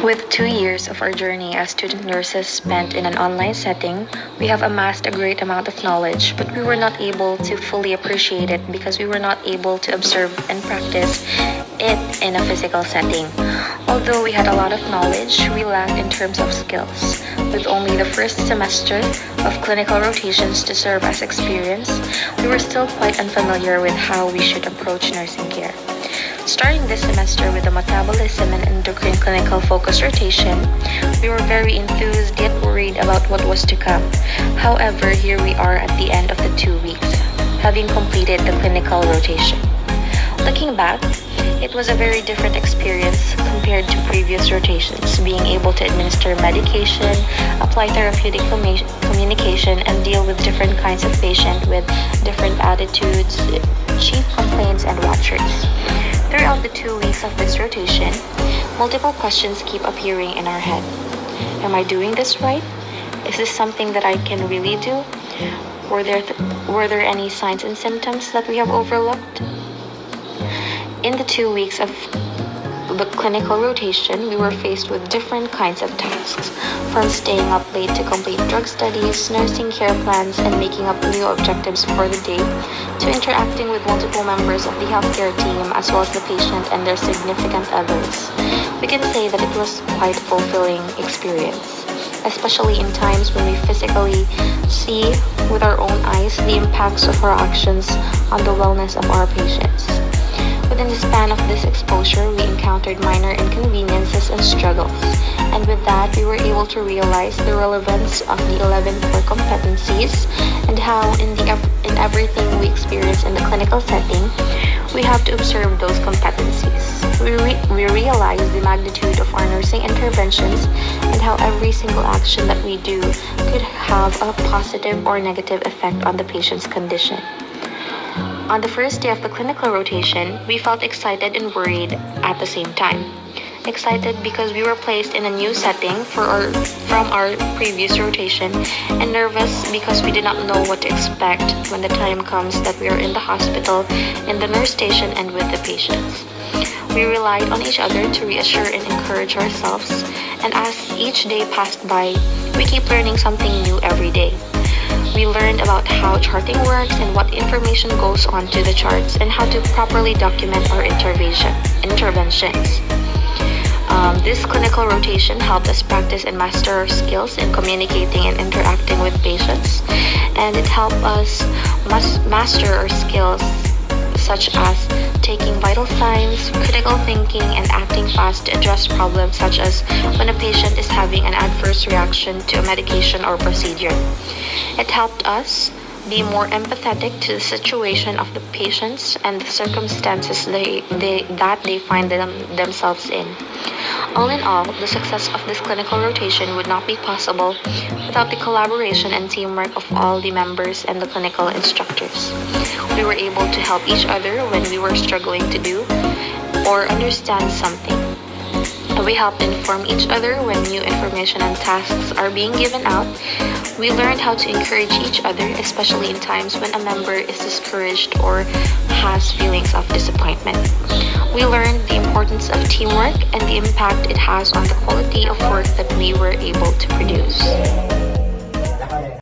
With 2 years of our journey as student nurses spent in an online setting, we have amassed a great amount of knowledge, but we were not able to fully appreciate it because we were not able to observe and practice it in a physical setting. Although we had a lot of knowledge, we lacked in terms of skills. With only the first semester of clinical rotations to serve as experience, we were still quite unfamiliar with how we should approach nursing care. Starting this semester with the metabolism and endocrine clinical focus rotation, we were very enthused yet worried about what was to come. However, here we are at the end of the 2 weeks, having completed the clinical rotation. Looking back, it was a very different experience compared to previous rotations, being able to administer medication, apply therapeutic communication, and deal with different kinds of patients with different attitudes, chief complaints, and watchers. Throughout the 2 weeks of this rotation, multiple questions keep appearing in our head. Am I doing this right? Is this something that I can really do? Were there any signs and symptoms that we have overlooked? In the 2 weeks of the clinical rotation, we were faced with different kinds of tasks, from staying up late to complete drug studies, nursing care plans, and making up new objectives for the day, to interacting with multiple members of the healthcare team as well as the patient and their significant others. We can say that it was quite a fulfilling experience, especially in times when we physically see with our own eyes the impacts of our actions on the wellness of our patients. Within the span of this exposure, we encountered minor inconveniences and struggles, and with that, we were able to realize the relevance of the 11 core competencies and how in everything we experience in the clinical setting, we have to observe those competencies. We realize the magnitude of our nursing interventions and how every single action that we do could have a positive or negative effect on the patient's condition. On the first day of the clinical rotation, we felt excited and worried at the same time. Excited because we were placed in a new setting from our previous rotation, and nervous because we did not know what to expect when the time comes that we are in the hospital, in the nurse station, and with the patients. We relied on each other to reassure and encourage ourselves, and as each day passed by, we keep learning something new every day. We learned about how charting works and what information goes onto the charts and how to properly document our interventions. This clinical rotation helped us practice and master our skills in communicating and interacting with patients, and it helped us master our skills such as taking vital signs, critical thinking, and acting fast to address problems such as when a patient is having an adverse reaction to a medication or procedure. It helped us be more empathetic to the situation of the patients and the circumstances that they find themselves in. All in all, the success of this clinical rotation would not be possible without the collaboration and teamwork of all the members and the clinical instructors. We were able to help each other when we were struggling to do or understand something. We helped inform each other when new information and tasks are being given out. We learned how to encourage each other, especially in times when a member is discouraged or has feelings of disappointment. We learned the importance of teamwork and the impact it has on the quality of work that we were able to produce.